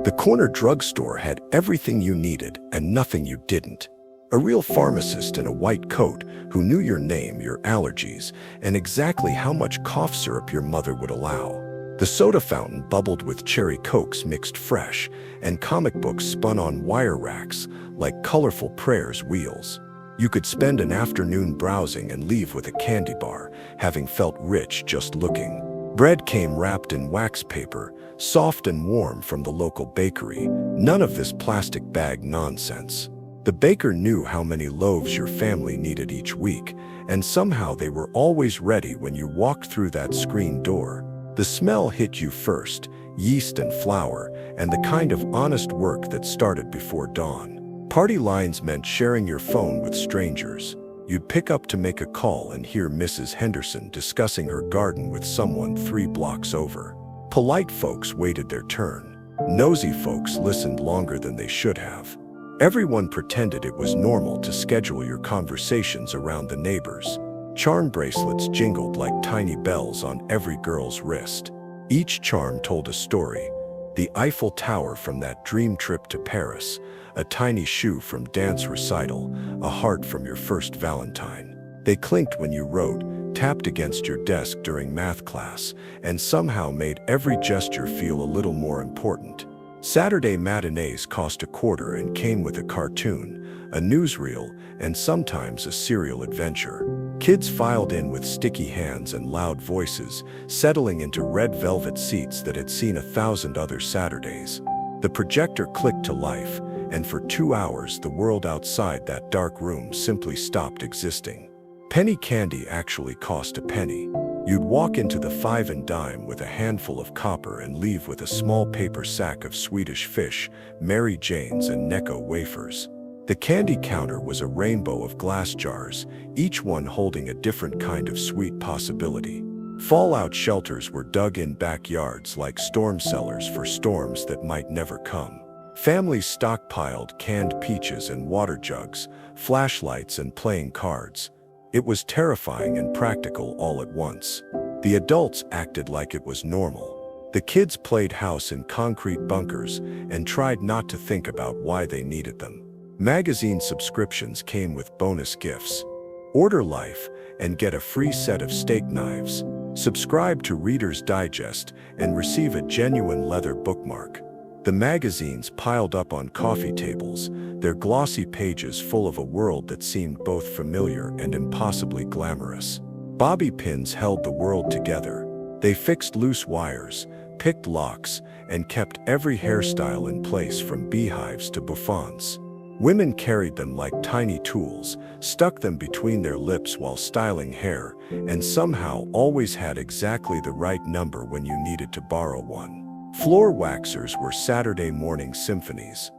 The corner drugstore had everything you needed and nothing you didn't. A real pharmacist in a white coat who knew your name, your allergies, and exactly how much cough syrup your mother would allow. The soda fountain bubbled with cherry cokes mixed fresh, and comic books spun on wire racks like colorful prayers wheels. You could spend an afternoon browsing and leave with a candy bar, having felt rich just looking. Bread came wrapped in wax paper, soft and warm from the local bakery. None of this plastic bag nonsense. The baker knew how many loaves your family needed each week, and somehow they were always ready when you walked through that screen door. The smell hit you first, yeast and flour, and the kind of honest work that started before dawn. Party lines meant sharing your phone with strangers. You'd pick up to make a call and hear Mrs. Henderson discussing her garden with someone 3 blocks over. Polite folks waited their turn. Nosy folks listened longer than they should have. Everyone pretended it was normal to schedule your conversations around the neighbors. Charm bracelets jingled like tiny bells on every girl's wrist. Each charm told a story. The Eiffel Tower from that dream trip to Paris, a tiny shoe from dance recital, a heart from your first Valentine. They clinked when you wrote, tapped against your desk during math class, and somehow made every gesture feel a little more important. Saturday matinees cost $0.25 and came with a cartoon, a newsreel, and sometimes a serial adventure. Kids filed in with sticky hands and loud voices, settling into red velvet seats that had seen 1,000 other Saturdays. The projector clicked to life, and for 2 hours the world outside that dark room simply stopped existing. Penny candy actually cost a penny. You'd walk into the 5 and dime with a handful of copper and leave with a small paper sack of Swedish Fish, Mary Janes, and Necco wafers. The candy counter was a rainbow of glass jars, each one holding a different kind of sweet possibility. Fallout shelters were dug in backyards like storm cellars for storms that might never come. Families stockpiled canned peaches and water jugs, flashlights and playing cards. It was terrifying and practical all at once. The adults acted like it was normal. The kids played house in concrete bunkers and tried not to think about why they needed them. Magazine subscriptions came with bonus gifts. Order Life and get a free set of steak knives. Subscribe to Reader's Digest and receive a genuine leather bookmark. The magazines piled up on coffee tables, their glossy pages full of a world that seemed both familiar and impossibly glamorous. Bobby pins held the world together. They fixed loose wires, picked locks, and kept every hairstyle in place from beehives to bouffants. Women carried them like tiny tools, stuck them between their lips while styling hair, and somehow always had exactly the right number when you needed to borrow one. Floor waxers were Saturday morning symphonies.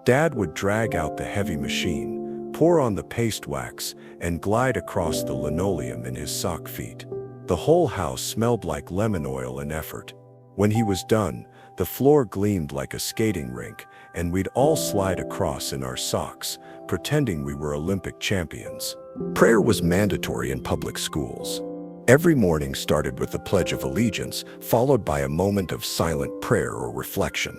Dad would drag out the heavy machine, pour on the paste wax, and glide across the linoleum in his sock feet. The whole house smelled like lemon oil and effort. When he was done, the floor gleamed like a skating rink, and we'd all slide across in our socks, pretending we were Olympic champions. Prayer was mandatory in public schools. Every morning started with the Pledge of Allegiance, followed by a moment of silent prayer or reflection.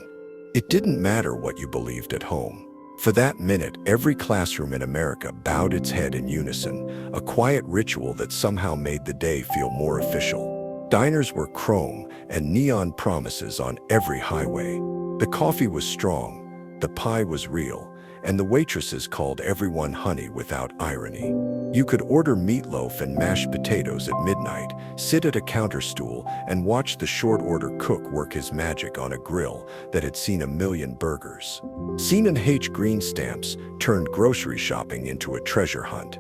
It didn't matter what you believed at home. For that minute, every classroom in America bowed its head in unison, a quiet ritual that somehow made the day feel more official. Diners were chrome and neon promises on every highway. The coffee was strong, the pie was real, and the waitresses called everyone honey without irony. You could order meatloaf and mashed potatoes at midnight, sit at a counter stool, and watch the short-order cook work his magic on a grill that had seen 1,000,000 burgers. C&H green stamps turned grocery shopping into a treasure hunt.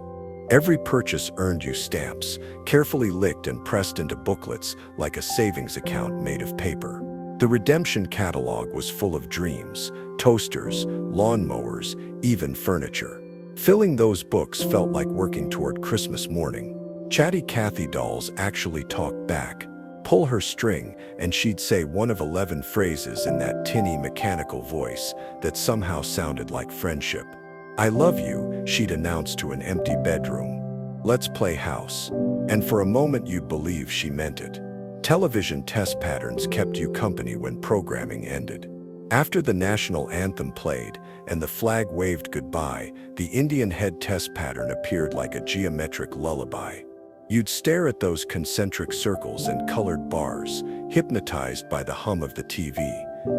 Every purchase earned you stamps, carefully licked and pressed into booklets like a savings account made of paper. The redemption catalog was full of dreams, toasters, lawnmowers, even furniture. Filling those books felt like working toward Christmas morning. Chatty Cathy dolls actually talked back. Pull her string, and she'd say one of 11 phrases in that tinny mechanical voice that somehow sounded like friendship. "I love you," she'd announce to an empty bedroom. "Let's play house." And for a moment you'd believe she meant it. Television test patterns kept you company when programming ended. After the national anthem played and the flag waved goodbye, the Indian head test pattern appeared like a geometric lullaby. You'd stare at those concentric circles and colored bars, hypnotized by the hum of the TV,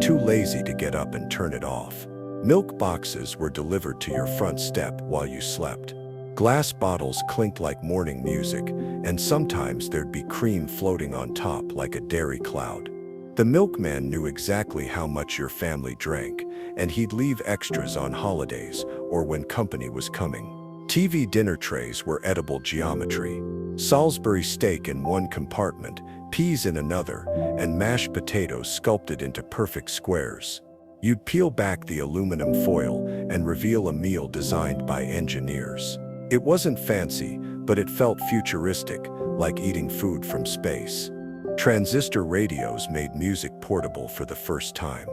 too lazy to get up and turn it off. Milk boxes were delivered to your front step while you slept. Glass bottles clinked like morning music, and sometimes there'd be cream floating on top like a dairy cloud. The milkman knew exactly how much your family drank, and he'd leave extras on holidays or when company was coming. TV dinner trays were edible geometry. Salisbury steak in one compartment, peas in another, and mashed potatoes sculpted into perfect squares. You'd peel back the aluminum foil and reveal a meal designed by engineers. It wasn't fancy, but it felt futuristic, like eating food from space. Transistor radios made music portable for the first time.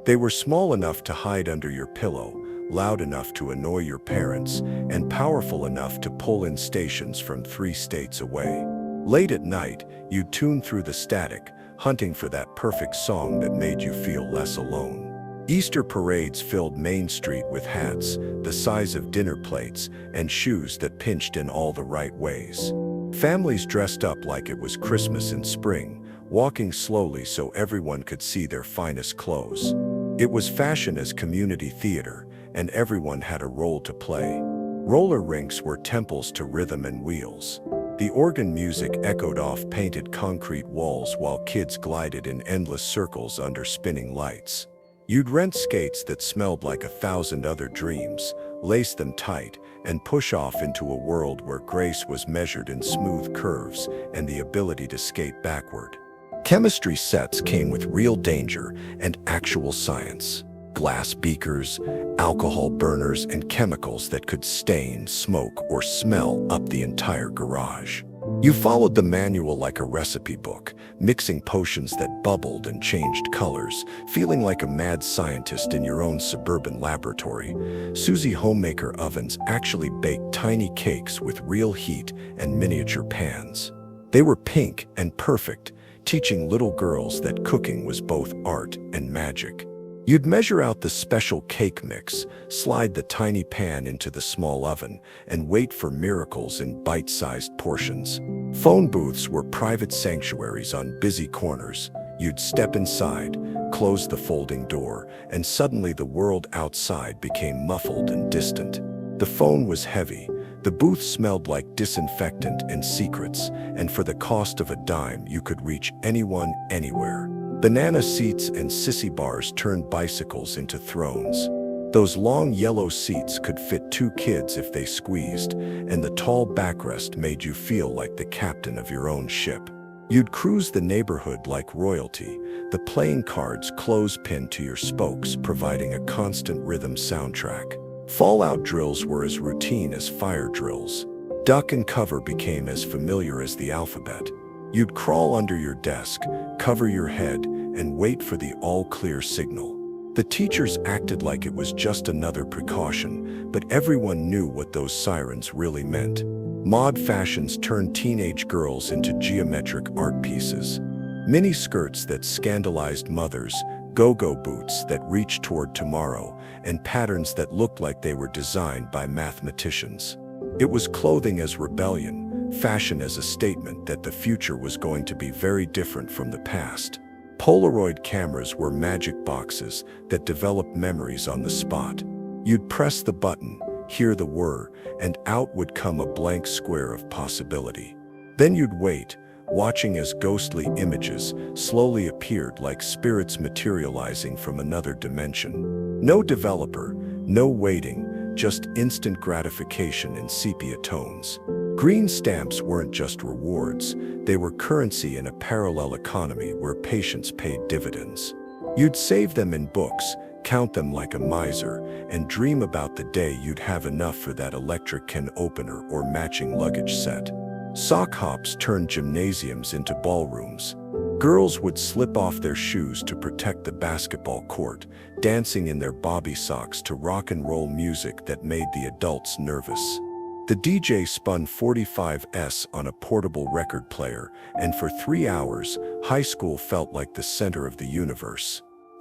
They were small enough to hide under your pillow, loud enough to annoy your parents, and powerful enough to pull in stations from 3 states away. Late at night, you'd tune through the static, hunting for that perfect song that made you feel less alone. Easter parades filled Main Street with hats, the size of dinner plates, and shoes that pinched in all the right ways. Families dressed up like it was Christmas in spring, walking slowly so everyone could see their finest clothes. It was fashion as community theater, and everyone had a role to play. Roller rinks were temples to rhythm and wheels. The organ music echoed off painted concrete walls while kids glided in endless circles under spinning lights. You'd rent skates that smelled like 1,000 other dreams, lace them tight, and push off into a world where grace was measured in smooth curves and the ability to skate backward. Chemistry sets came with real danger and actual science. Glass beakers, alcohol burners, and chemicals that could stain, smoke, or smell up the entire garage. You followed the manual like a recipe book, mixing potions that bubbled and changed colors, feeling like a mad scientist in your own suburban laboratory. Susie homemaker ovens actually baked tiny cakes with real heat and miniature pans. They were pink and perfect, teaching little girls that cooking was both art and magic. You'd measure out the special cake mix, slide the tiny pan into the small oven, and wait for miracles in bite-sized portions. Phone booths were private sanctuaries on busy corners. You'd step inside, close the folding door, and suddenly the world outside became muffled and distant. The phone was heavy. The booth smelled like disinfectant and secrets, and for the cost of a dime, you could reach anyone, anywhere. Banana seats and sissy bars turned bicycles into thrones. Those long yellow seats could fit 2 kids if they squeezed, and the tall backrest made you feel like the captain of your own ship. You'd cruise the neighborhood like royalty, the playing cards clothespin to your spokes, providing a constant rhythm soundtrack. Fallout drills were as routine as fire drills. Duck and cover became as familiar as the alphabet. You'd crawl under your desk, cover your head, and wait for the all-clear signal. The teachers acted like it was just another precaution, but everyone knew what those sirens really meant. Mod fashions turned teenage girls into geometric art pieces. Mini skirts that scandalized mothers, go-go boots that reached toward tomorrow, and patterns that looked like they were designed by mathematicians. It was clothing as rebellion, fashion as a statement that the future was going to be very different from the past. Polaroid cameras were magic boxes that developed memories on the spot. You'd press the button, hear the whir, and out would come a blank square of possibility. Then you'd wait, watching as ghostly images slowly appeared like spirits materializing from another dimension. No developer, no waiting, just instant gratification in sepia tones. Green stamps weren't just rewards, they were currency in a parallel economy where patience paid dividends. You'd save them in books, count them like a miser, and dream about the day you'd have enough for that electric can opener or matching luggage set. Sock hops turned gymnasiums into ballrooms. Girls would slip off their shoes to protect the basketball court, dancing in their bobby socks to rock and roll music that made the adults nervous. The DJ spun 45s on a portable record player, and for 3 hours, high school felt like the center of the universe.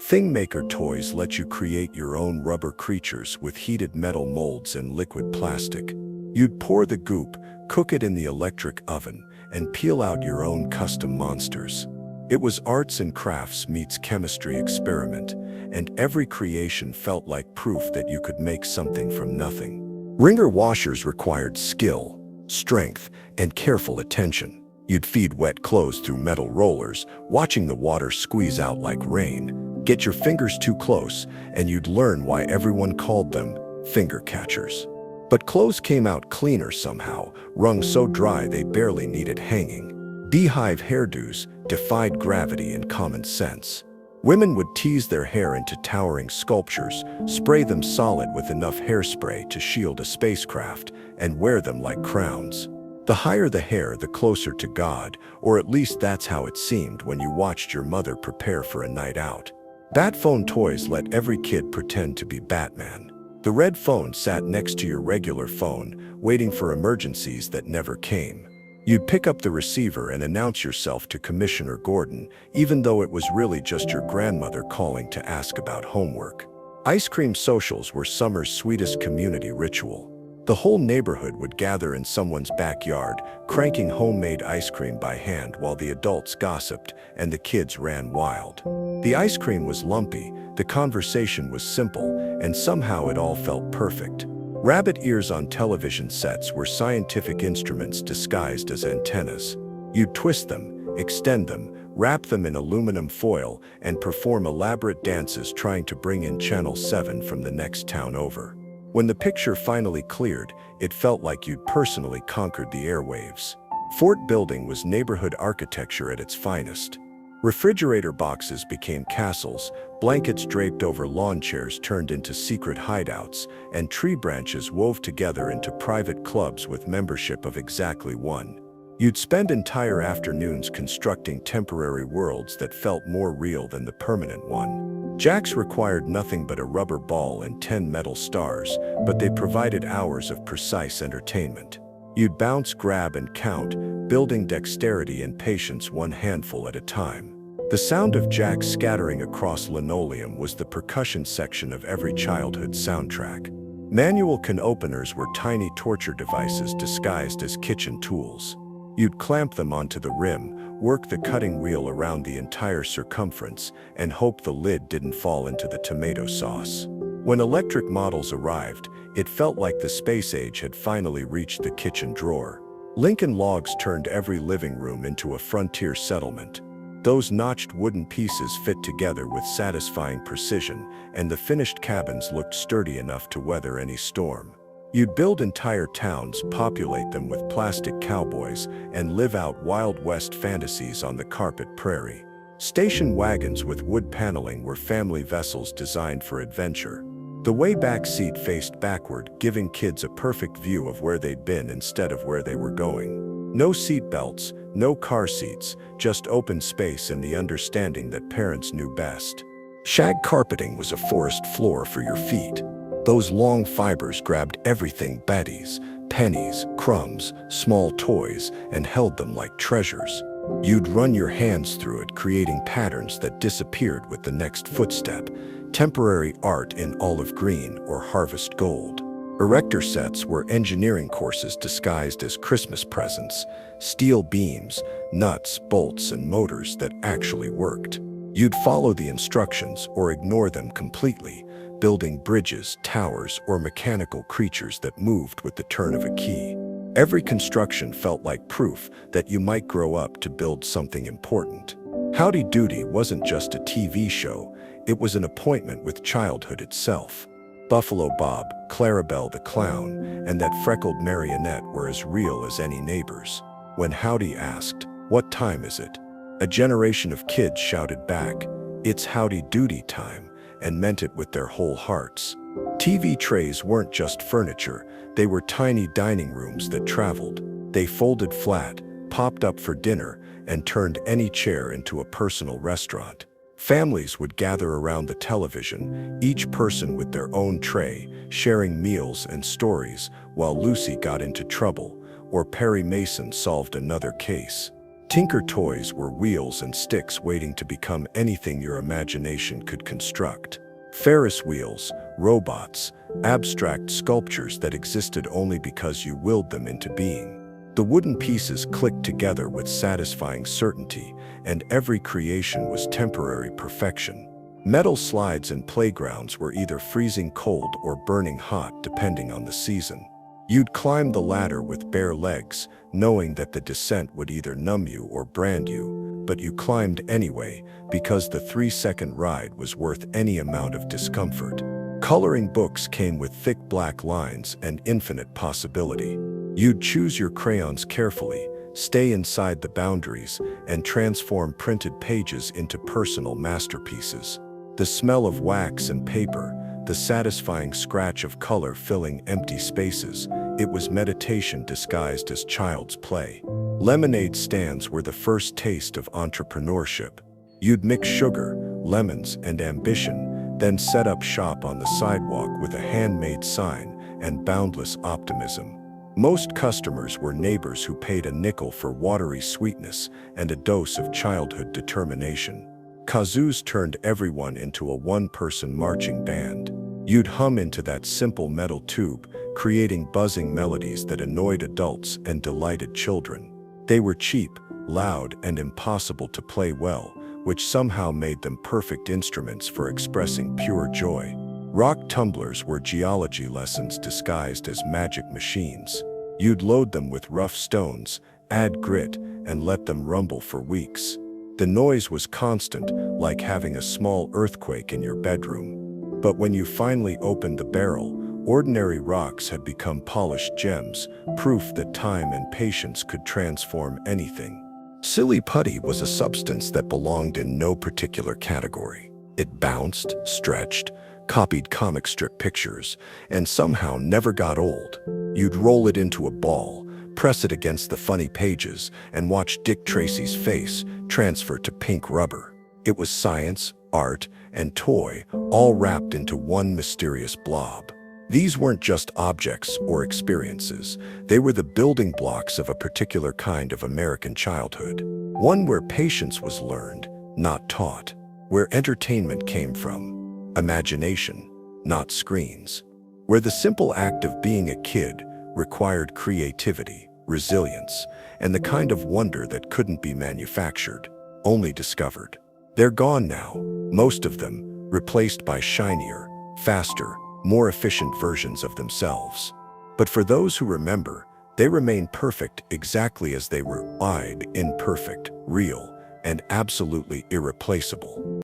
Thingmaker toys let you create your own rubber creatures with heated metal molds and liquid plastic. You'd pour the goop, cook it in the electric oven, and peel out your own custom monsters. It was arts and crafts meets chemistry experiment, and every creation felt like proof that you could make something from nothing. Wringer washers required skill, strength, and careful attention. You'd feed wet clothes through metal rollers, watching the water squeeze out like rain. Get your fingers too close, and you'd learn why everyone called them finger catchers. But clothes came out cleaner somehow, wrung so dry they barely needed hanging. Beehive hairdos defied gravity and common sense. Women would tease their hair into towering sculptures, spray them solid with enough hairspray to shield a spacecraft, and wear them like crowns. The higher the hair, the closer to God, or at least that's how it seemed when you watched your mother prepare for a night out. Bat phone toys let every kid pretend to be Batman. The red phone sat next to your regular phone, waiting for emergencies that never came. You'd pick up the receiver and announce yourself to Commissioner Gordon, even though it was really just your grandmother calling to ask about homework. Ice cream socials were summer's sweetest community ritual. The whole neighborhood would gather in someone's backyard, cranking homemade ice cream by hand while the adults gossiped and the kids ran wild. The ice cream was lumpy, the conversation was simple, and somehow it all felt perfect. Rabbit ears on television sets were scientific instruments disguised as antennas. You'd twist them, extend them, wrap them in aluminum foil, and perform elaborate dances trying to bring in Channel 7 from the next town over. When the picture finally cleared, it felt like you'd personally conquered the airwaves. Fort building was neighborhood architecture at its finest. Refrigerator boxes became castles, blankets draped over lawn chairs turned into secret hideouts, and tree branches wove together into private clubs with membership of exactly one. You'd spend entire afternoons constructing temporary worlds that felt more real than the permanent one. Jacks required nothing but a rubber ball and 10 metal stars, but they provided hours of precise entertainment. You'd bounce, grab, and count, building dexterity and patience one handful at a time. The sound of jacks scattering across linoleum was the percussion section of every childhood soundtrack. Manual can openers were tiny torture devices disguised as kitchen tools. You'd clamp them onto the rim, work the cutting wheel around the entire circumference, and hope the lid didn't fall into the tomato sauce. When electric models arrived, it felt like the space age had finally reached the kitchen drawer. Lincoln logs turned every living room into a frontier settlement. Those notched wooden pieces fit together with satisfying precision, and the finished cabins looked sturdy enough to weather any storm. You'd build entire towns, populate them with plastic cowboys, and live out Wild West fantasies on the carpet prairie. Station wagons with wood paneling were family vessels designed for adventure. The way back seat faced backward, giving kids a perfect view of where they'd been instead of where they were going. No seat belts, no car seats, just open space and the understanding that parents knew best. Shag carpeting was a forest floor for your feet. Those long fibers grabbed everything: baddies, pennies, crumbs, small toys, and held them like treasures. You'd run your hands through it, creating patterns that disappeared with the next footstep, temporary art in olive green or harvest gold. Erector sets were engineering courses disguised as Christmas presents, steel beams, nuts, bolts, and motors that actually worked. You'd follow the instructions or ignore them completely, building bridges, towers, or mechanical creatures that moved with the turn of a key. Every construction felt like proof that you might grow up to build something important. Howdy Doody wasn't just a TV show, it was an appointment with childhood itself. Buffalo Bob, Clarabelle the Clown, and that freckled marionette were as real as any neighbors. When Howdy asked, "What time is it?" a generation of kids shouted back, "It's Howdy Doody time," and meant it with their whole hearts. TV trays weren't just furniture, they were tiny dining rooms that traveled. They folded flat, popped up for dinner, and turned any chair into a personal restaurant. Families would gather around the television, each person with their own tray, sharing meals and stories while Lucy got into trouble or Perry Mason solved another case. Tinker toys were wheels and sticks waiting to become anything your imagination could construct. Ferris wheels, robots, abstract sculptures that existed only because you willed them into being. The wooden pieces clicked together with satisfying certainty, and every creation was temporary perfection. Metal slides and playgrounds were either freezing cold or burning hot depending on the season. You'd climb the ladder with bare legs, knowing that the descent would either numb you or brand you, but you climbed anyway because the 3-second ride was worth any amount of discomfort. Coloring books came with thick black lines and infinite possibility. You'd choose your crayons carefully, stay inside the boundaries, and transform printed pages into personal masterpieces. The smell of wax and paper, the satisfying scratch of color filling empty spaces, it was meditation disguised as child's play. Lemonade stands were the first taste of entrepreneurship. You'd mix sugar, lemons, and ambition, then set up shop on the sidewalk with a handmade sign and boundless optimism. Most customers were neighbors who paid a nickel for watery sweetness and a dose of childhood determination. Kazoos turned everyone into a one-person marching band. You'd hum into that simple metal tube, creating buzzing melodies that annoyed adults and delighted children. They were cheap, loud, and impossible to play well, which somehow made them perfect instruments for expressing pure joy. Rock tumblers were geology lessons disguised as magic machines. You'd load them with rough stones, add grit, and let them rumble for weeks. The noise was constant, like having a small earthquake in your bedroom. But when you finally opened the barrel, ordinary rocks had become polished gems, proof that time and patience could transform anything. Silly putty was a substance that belonged in no particular category. It bounced, stretched, copied comic strip pictures, and somehow never got old. You'd roll it into a ball, press it against the funny pages, and watch Dick Tracy's face transfer to pink rubber. It was science, art, and toy, all wrapped into one mysterious blob. These weren't just objects or experiences. They were the building blocks of a particular kind of American childhood. One where patience was learned, not taught. Where entertainment came from imagination, not screens. Where the simple act of being a kid required creativity, resilience, and the kind of wonder that couldn't be manufactured, only discovered. They're gone now, most of them, replaced by shinier, faster, more efficient versions of themselves. But for those who remember, they remain perfect exactly as they were, wide, imperfect, real, and absolutely irreplaceable.